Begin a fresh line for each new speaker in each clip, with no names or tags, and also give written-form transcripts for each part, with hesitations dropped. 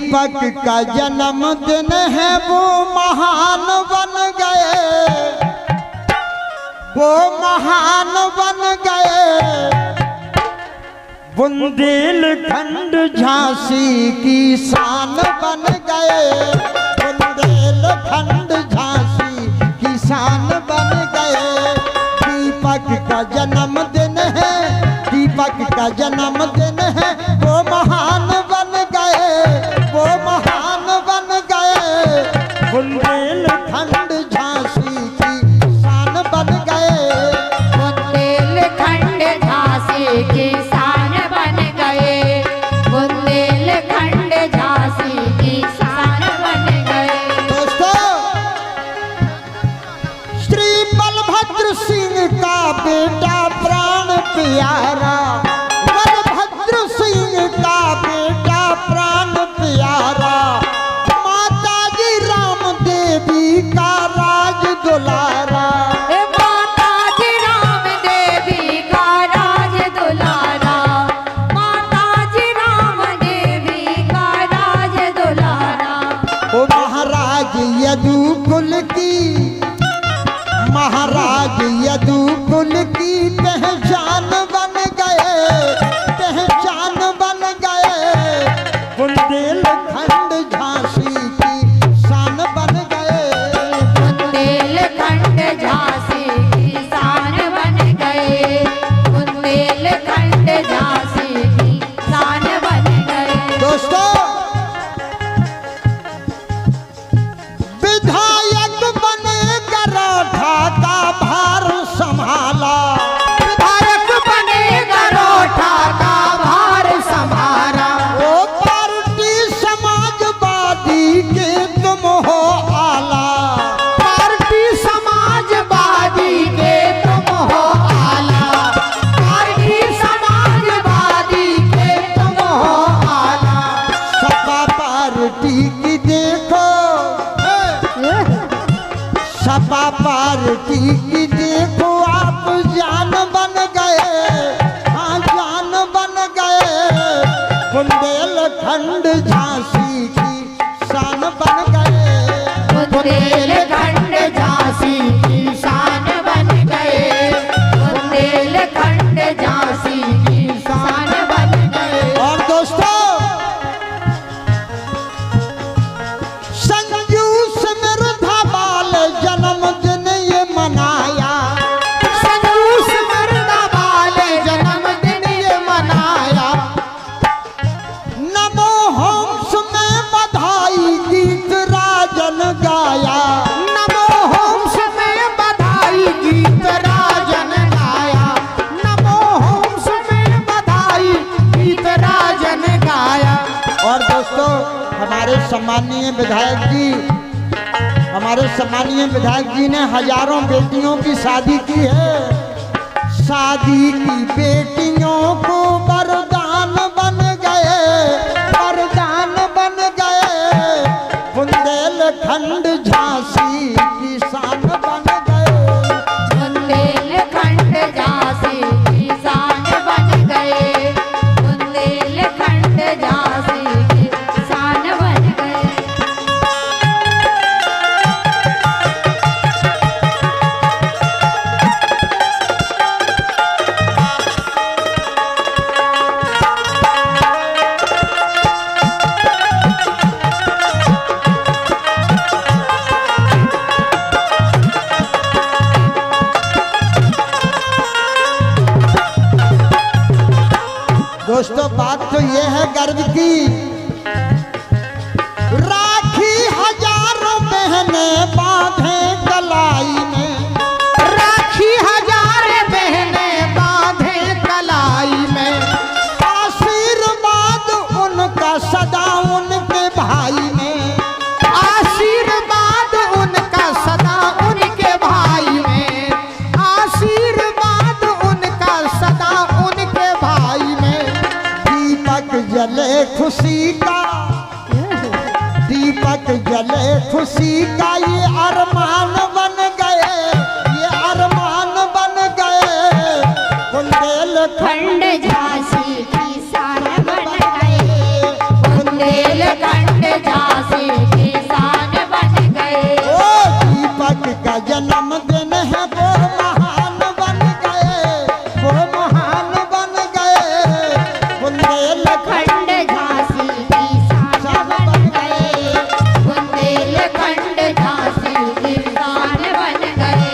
दीपक का जन्मदिन है वो महान बन गए, वो महान बन गए। बुंदेलखंड झांसी की शान बन गए, बुंदेलखंड झांसी की शान बन गए। दीपक का जन्मदिन है, दीपक का जन्मदिन है, वो महान बन गए, वो महान बन गए। बुंदेलखंड झांसी की शान बन गए,
बुंदेलखंड झांसी की शान बन गए, बुंदेलखंड झांसी की शान बन गए।
दोस्तों, श्री बलभद्र सिंह का बेटा प्राण प्यारा, बलभद्र सिंह का बेटा प्राण प्यारा, माता जी राम देवी का राज दुलारा।
माता जी राम देवी का राज दुलारा, माता जी राम देवी का राज दुलारा।
ओ महाराज यदुकुल की, महाराज यदुकुल की पहचान बन गए, पहचान बन गए। बुंदेलखंड झांसी की शान बन गए,
बुंदेलखंड झांसी की शान बन गए, बुंदेलखंड झांसी की शान बन गए।
दोस्तों, विधायक बने गरोठा का भार संभाला,
विधायक बने गरोठा का भार संभाला।
ओ पार्टी समाजवादी के तुम हो आला,
पार्टी समाजवादी के तुम हो आला, पार्टी समाजवादी के तुम हो आला।
सपा पार्टी की देखो, सपा पार्टी की देखो आप जान बन गए, हाँ जान बन गए। बुंदेलखंड झांसी की शान बन गए,
बुंदेलखंड झांसी की शान बन गए, बुंदेलखंड झांसी की शान बन गए।
और दोस्तों, संजू स्मिर्धा बाल जन्मदिन ये मनाया,
संजू स्मिर्धा बाल जन्मदिन ये मनाया।
नमो होम्स में बधाई गीत राजन गाया,
नमो होम्स में बधाई गीत राजन गाया, नमो होम्स में बधाई गीत राजन गाया।
और दोस्तों, हमारे सम्मानीय विधायक जी, हमारे सम्मानीय विधायक जी ने हजारों बेटियों की शादी की है, शादी की बेटियों को वरदान बन गए, वरदान बन गए। बुंदेलखंड झांसी की शान बन गए,
बुंदेलखंड झांसी की शान बन गए, बुंदेलखंड झांसी की शान बन गए।
दोस्तों, बात तो ये है गर्व की, राखी हजारों बहनें बांधे कलाई में,
राखी हजार बहनें बांधे कलाई में,
आशीर्वाद उनका सदा उनके भाई में,
आशीर्वाद उनका सदा उनके भाई में, आशीर्वाद उनका सदा उनके भाई में।
दीपक जले खुशी का, दीपक जले खुशी का ये अरमान बन गए, ये अरमान बन गए। बुंदेलखंड
झांसी की शान बन गए, बुंदेलखंड
झांसी की शान बन गए।
ओ दीपक का जन्मदिन है वो महान बन गए, वो महान बन गए। बुंदेलखंड
खंड झांसी की शान बन गए। बुंदेलखंड झांसी की शान बन गए।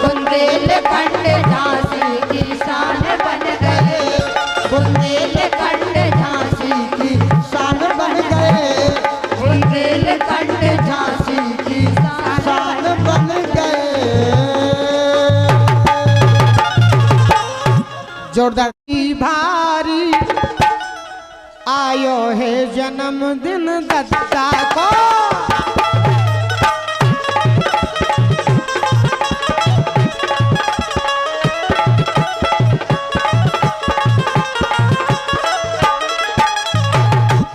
बुंदेलखंड झांसी की शान बन गए। बुंदेलखंड झांसी
की शान बन गए,
बुंदेलखंड झांसी की
शान बन गए।
जोरदार भारी आयो है जन्मदिन दत्ता को।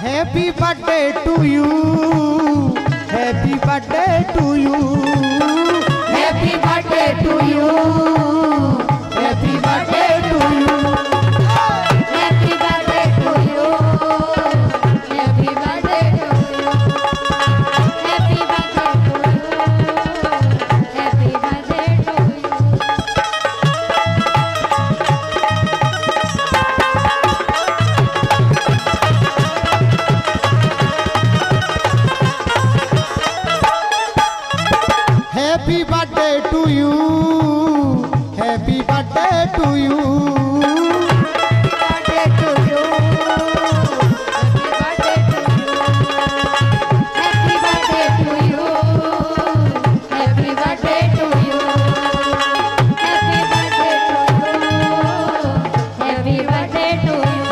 Happy birthday to you, happy birthday to you,
happy birthday to you,
happy birthday to you.
Happy birthday to you, happy birthday to you, happy birthday to you, happy birthday to you.
Happy birthday to you, happy birthday to you.
Birthday to you, happy birthday to you, happy birthday to you, happy birthday to you, happy birthday to you.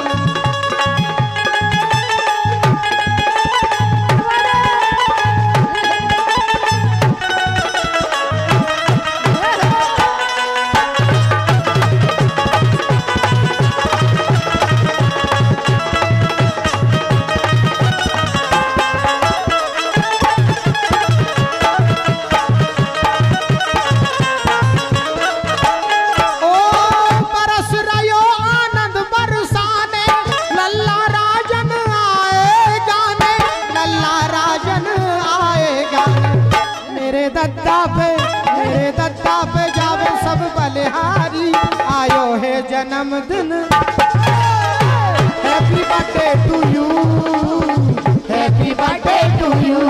ओ बरस रयो आनंद बरसाने, लल्ला राजन आए गाने, लल्ला राजन आए गाने। मेरे दत्ता पे जावे सब बलिहारी, आयो है जन्मदिन। Happy birthday to you, happy birthday to you.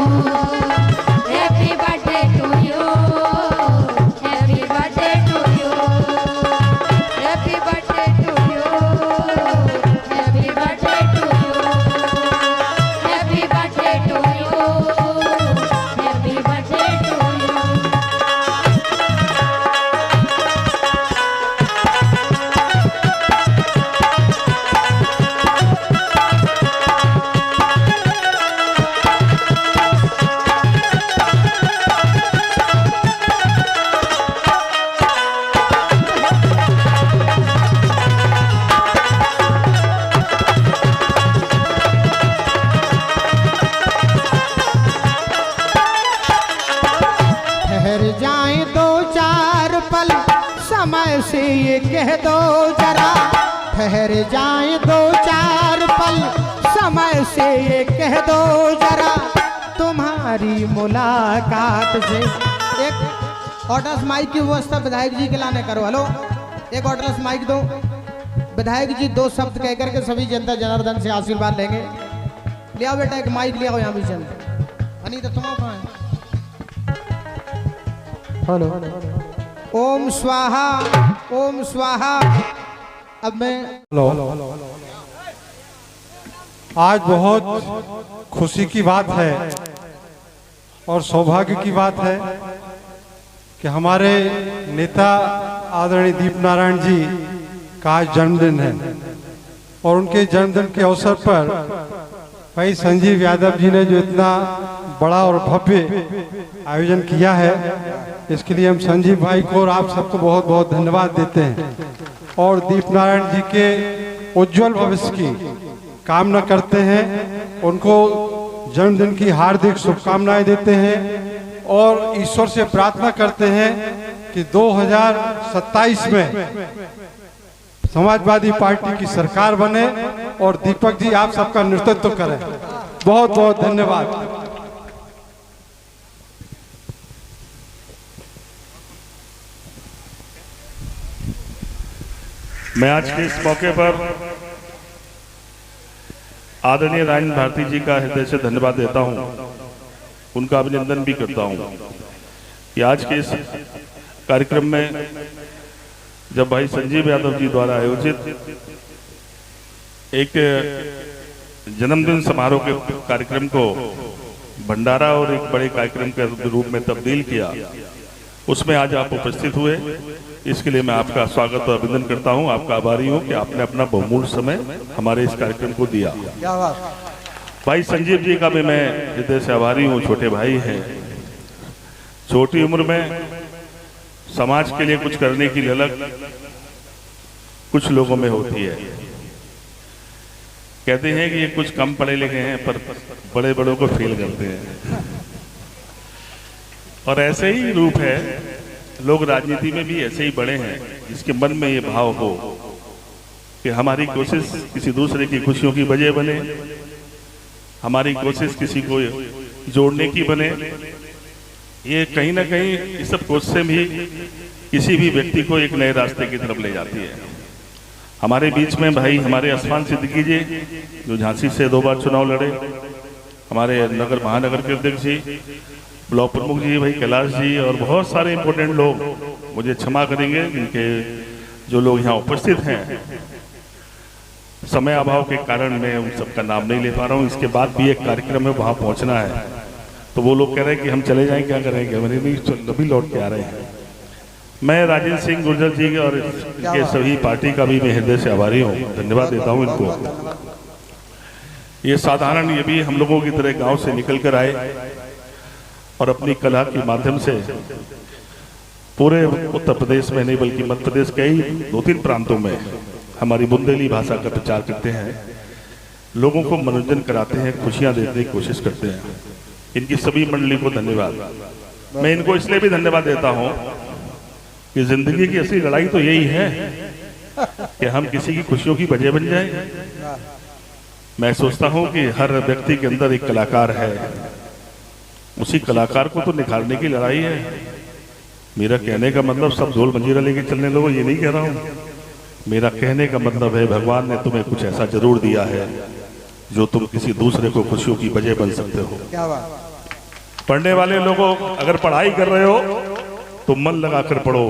Happy birthday to you, happy birthday to you, happy birthday to you, happy birthday to you, happy birthday to you, happy birthday to you.
ठहर जाए दो चार पल, समय से ये कह दो जरा। ठहर जाए दो चार पल, समय से ये कह दो जरा। तुम्हारी मुलाकात से एक ऑर्डर्स माइक की व्यवस्था विधायक जी के लाने करो। हेलो, एक ऑर्डर्स माइक दो। विधायक जी दो शब्द कह करके सभी जनता जनार्दन से आशीर्वाद लेंगे। ले आओ बेटा, एक माइक ले आओ यहाँ भी चल। अनीता तुम कहाँ है? हेलो, ओम स्वाहा, ओम स्वाहा। अब मैं
आज बहुत खुशी की बात है और सौभाग्य की बात है कि हमारे नेता आदरणीय दीप नारायण जी का आज जन्मदिन है और उनके जन्मदिन के अवसर पर भाई संजीव यादव जी ने जो इतना बड़ा और भव्य आयोजन किया है, इसके लिए हम संजीव भाई को और आप सबको बहुत बहुत धन्यवाद देते हैं और दीप नारायण जी के उज्जवल भविष्य की कामना करते हैं। उनको जन्मदिन की हार्दिक शुभकामनाएं देते हैं और ईश्वर से प्रार्थना करते हैं कि 2027 में समाजवादी पार्टी की सरकार बने और दीपक जी आप सबका नेतृत्व करें। बहुत बहुत धन्यवाद।
मैं आज के इस मौके पर आदरणीय राजेंद्र भारती जी का हृदय से धन्यवाद देता हूं, उनका अभिनंदन भी करता हूं कि आज के इस कार्यक्रम में जब भाई संजीव यादव जी द्वारा आयोजित एक जन्मदिन समारोह के कार्यक्रम को भंडारा और एक बड़े कार्यक्रम के रूप में तब्दील किया, उसमें आज आप उपस्थित हुए, इसके लिए मैं आपका स्वागत और अभिनंदन करता हूं। आपका आभारी हूं कि आपने अपना बहुमूल्य समय हमारे इस कार्यक्रम को दिया।
क्या बात।
भाई संजीव जी का भी मैं हृदय से आभारी हूं, छोटे भाई हैं। छोटी उम्र में समाज के लिए कुछ करने की ललक कुछ लोगों में होती है। कहते हैं कि ये कुछ कम पढ़े लिखे हैं पर बड़े बड़ों को फेल करते हैं, और ऐसे ही रूप है। लोग राजनीति में भी ऐसे ही बड़े हैं जिसके मन में ये भाव हो कि हमारी कोशिश किसी दूसरे की खुशियों की वजह बने, हमारी कोशिश किसी को जोड़ने की बने। ये कहीं ना कहीं इस सब कोशिशें भी किसी भी व्यक्ति को एक नए रास्ते की तरफ ले जाती है। हमारे बीच में भाई हमारे असमान सिद्दीकी जी जो झांसी से 2 बार चुनाव लड़े, हमारे नगर महानगर के अध्यक्ष जी, ब्लॉक प्रमुख जी भाई कैलाश जी, और बहुत सारे इंपोर्टेंट लोग, मुझे क्षमा करेंगे इनके जो लोग यहाँ उपस्थित हैं, समय अभाव के कारण मैं उन सबका नाम नहीं ले पा रहा हूँ। इसके बाद भी एक कार्यक्रम है, वहाँ पहुँचना है, तो वो लोग कह रहे हैं कि हम चले जाएं, क्या करेंगे, मैंने नहीं, अभी लौट के आ रहे हैं। मैं राजेंद्र सिंह गुर्जर जी और इनके सभी पार्टी का भी मैं हृदय से आभारी हूँ, धन्यवाद देता हूँ इनको। ये साधारण, ये भी हम लोगों की तरह गांव से निकल कर आए और अपनी कला के माध्यम से पूरे उत्तर प्रदेश में नहीं बल्कि मध्य प्रदेश के ही 2-3 प्रांतों में हमारी बुंदेली भाषा का प्रचार करते हैं, लोगों को मनोरंजन कराते हैं, खुशियां देने की कोशिश करते हैं। इनकी सभी मंडली को धन्यवाद। मैं इनको इसलिए भी धन्यवाद देता हूं कि जिंदगी की असली लड़ाई तो यही है कि हम किसी की खुशियों की वजह बन जाए। मैं सोचता हूं कि हर व्यक्ति के अंदर एक कलाकार है, उसी कलाकार को तो निखारने की लड़ाई है। मेरा कहने का मतलब सब ढोल मंजीरा लेके चलने लोगों, ये नहीं कह रहा हूं। मेरा कहने का मतलब है भगवान ने तुम्हें कुछ ऐसा जरूर दिया है जो तुम किसी दूसरे को खुशियों की वजह बन सकते हो।
क्या बात।
पढ़ने वाले लोगों, अगर पढ़ाई कर रहे हो तो मन लगाकर पढ़ो।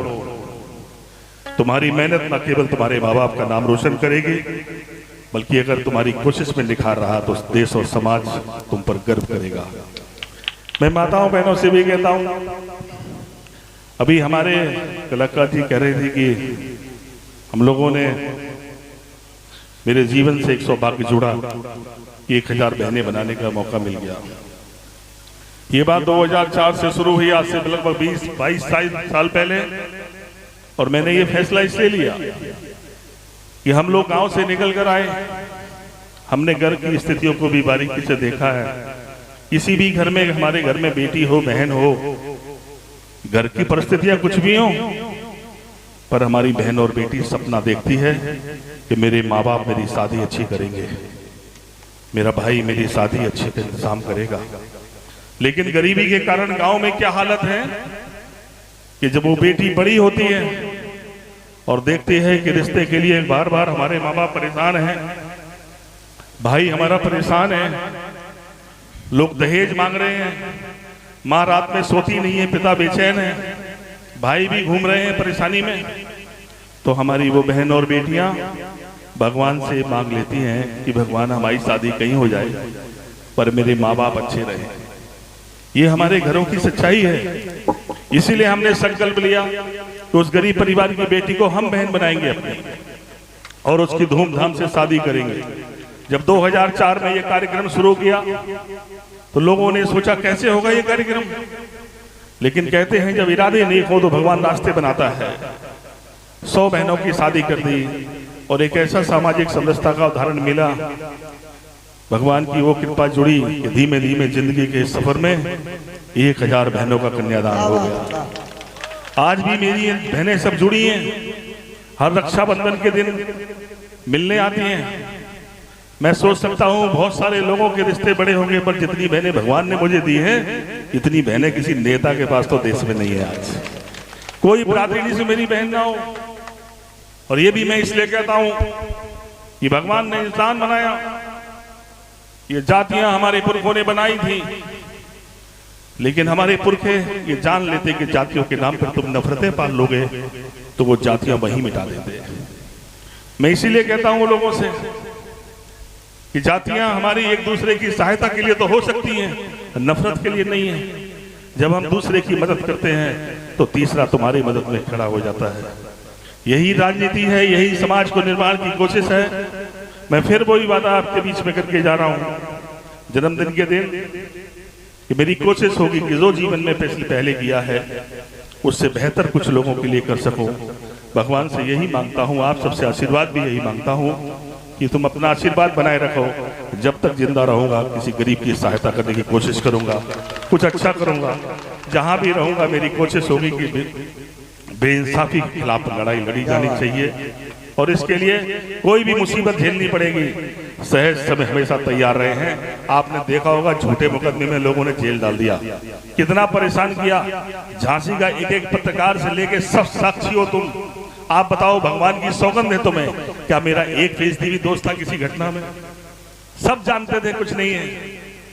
तुम्हारी मेहनत न केवल तुम्हारे माँ बाप का नाम रोशन करेगी, बल्कि अगर तुम्हारी कोशिश में निखार रहा तो देश और समाज तुम पर गर्व करेगा। मैं माताओं बहनों से भी कहता हूं, अभी हमारे कलाकार जी कह रहे थे कि हम लोगों ने, मेरे जीवन से एक सौभाग्य जुड़ा कि 1000 बहनें बनाने का मौका मिल गया। ये बात 2004 से शुरू हुई, आज से लगभग 20-22 साल पहले, और मैंने ये फैसला इसलिए लिया कि हम लोग गांव से निकल कर आए, हमने घर की स्थितियों को भी बारीकी से देखा है। किसी भी घर में, हमारे घर में बेटी हो, बहन हो, घर की परिस्थितियां कुछ भी हो, पर हमारी बहन और बेटी सपना देखती है कि मेरे माँ बाप मेरी शादी अच्छी करेंगे, मेरा भाई मेरी शादी अच्छे से इंतजाम करेगा। लेकिन गरीबी के कारण गांव में क्या हालत है कि जब वो बेटी बड़ी होती है और देखती है कि रिश्ते के लिए बार बार हमारे माँ बाप परेशान हैं, भाई हमारा परेशान है, लोग दहेज मांग रहे हैं, माँ रात में सोती नहीं है, पिता बेचैन है, भाई भी घूम रहे हैं परेशानी में, तो हमारी वो बहन और बेटियां भगवान से मांग लेती हैं कि भगवान हमारी शादी कहीं हो जाए पर मेरे माँ बाप अच्छे रहे। ये हमारे घरों की सच्चाई है। इसीलिए हमने संकल्प लिया कि उस गरीब परिवार की बेटी को हम बहन बनाएंगे अपनी, और उसकी धूमधाम से शादी करेंगे। जब 2004 में ये कार्यक्रम शुरू किया तो लोगों ने सोचा कैसे होगा ये कार्यक्रम, लेकिन कहते हैं जब इरादे नेक हो तो भगवान रास्ते बनाता है। 100 बहनों की शादी कर दी और एक ऐसा सामाजिक समरसता का उदाहरण मिला। भगवान की वो कृपा जुड़ी कि धीमे धीमे जिंदगी के सफर में 1000 बहनों का कन्यादान हो गया। आज भी मेरी बहनें सब जुड़ी हैं, हर रक्षाबंधन के दिन मिलने आती हैं। मैं सोच सकता हूँ बहुत सारे लोगों के रिश्ते बड़े होंगे, पर जितनी बहनें भगवान ने मुझे दी हैं, इतनी बहनें किसी नेता के पास तो देश में नहीं है। आज कोई बरादरी से मेरी बहन ना हो। और ये भी मैं इसलिए कहता हूँ कि भगवान ने इंसान बनाया, ये जातियां हमारे पुरखों ने बनाई थी, लेकिन हमारे पुरखे ये जान लेते कि जातियों के नाम पर तुम नफरतें पाल लोगे तो वो जातियां वहीं मिटा देते। मैं इसीलिए कहता हूं लोगों से कि जातियां हमारी एक दूसरे की सहायता के लिए तो हो सकती हैं, नफरत के लिए नहीं है। जब हम दूसरे की मदद करते हैं तो तीसरा तुम्हारी मदद में खड़ा हो जाता है। यही राजनीति है, यही समाज को निर्माण की कोशिश है। मैं फिर वही वादा आपके बीच में करके जा रहा हूं जन्मदिन के दिन कि मेरी कोशिश होगी कि जो जीवन में पहले किया है उससे बेहतर कुछ लोगों के लिए कर सकूं। भगवान से यही मांगता हूं, आप सबसे आशीर्वाद भी यही मांगता हूं कि तुम अपना आशीर्वाद बनाए रखो। जब तक जिंदा रहूंगा किसी गरीब की सहायता करने की कोशिश करूंगा, कुछ अच्छा करूंगा। जहां भी रहूंगा मेरी कोशिश होगी कि बेइंसाफी के खिलाफ लड़ाई लड़ी जानी चाहिए, और इसके लिए कोई भी मुसीबत झेलनी पड़ेगी, सहज समय हमेशा तैयार रहे हैं। आपने देखा होगा झूठे मुकदमे में लोगों ने जेल डाल दिया, कितना परेशान किया। झांसी का एक एक पत्रकार से लेके सब साक्षी हो तुम। आप बताओ, भगवान की सौगंध है तुम्हें, क्या मेरा 1% भी दोस्त था किसी घटना में? सब जानते थे कुछ नहीं है,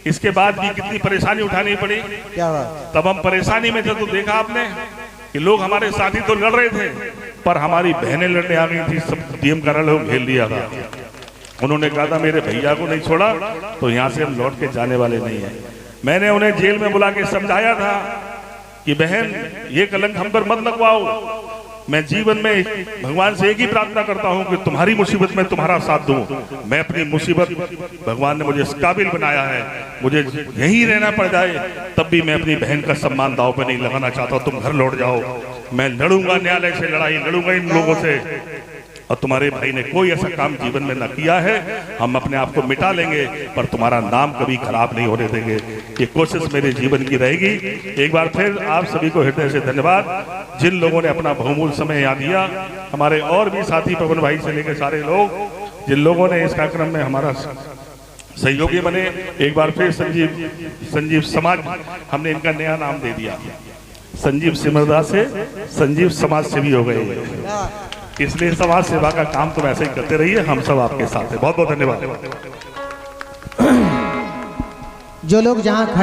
इसके बाद भी कितनी परेशानी उठानी पड़ी।
क्या बात।
तब हम परेशानी में थे तो देखा आपने कि लोग हमारे साथी तो लड़ रहे थे, पर हमारी बहनें लड़ने आ गई थी। सब डीएम कार्यालय को घेर लिया था। उन्होंने कहा था मेरे भैया को नहीं छोड़ा तो यहाँ से हम लौट के जाने वाले नहीं है। मैंने उन्हें जेल में बुला के समझाया था कि बहन ये कलंक हम पर मत लगवाओ। मैं जीवन में भगवान से एक ही प्रार्थना करता हूँ कि तुम्हारी मुसीबत में तुम्हारा साथ दूं। मैं अपनी मुसीबत, भगवान ने मुझे इस काबिल बनाया है, मुझे यहीं रहना पड़ जाए तब भी मैं अपनी बहन का सम्मान दांव पे नहीं लगाना चाहता। तुम घर लौट जाओ, मैं लड़ूंगा, न्यायालय से लड़ाई लड़ूंगा इन लोगों से। और तुम्हारे भाई ने कोई ऐसा काम जीवन में न किया है, हम अपने आप को मिटा लेंगे पर तुम्हारा नाम कभी खराब नहीं होने देंगे। ये कोशिश मेरे जीवन की रहेगी। एक बार फिर आप सभी को हृदय से धन्यवाद, जिन लोगों ने अपना बहुमूल्य समय यहाँ दिया। हमारे और भी साथी पवन भाई से लेकर सारे लोग, जिन लोगों ने इस कार्यक्रम में हमारा सहयोगी बने। एक बार फिर संजीव समाज, हमने इनका नया नाम दे दिया, संजीव सिमरदा से संजीव समाज सेवी हो गए। इसलिए समाज सेवा का काम तुम ऐसे ही करते रहिए, हम सब आपके साथ हैं। बहुत बहुत धन्यवाद।
जो लोग जहाँ खड़े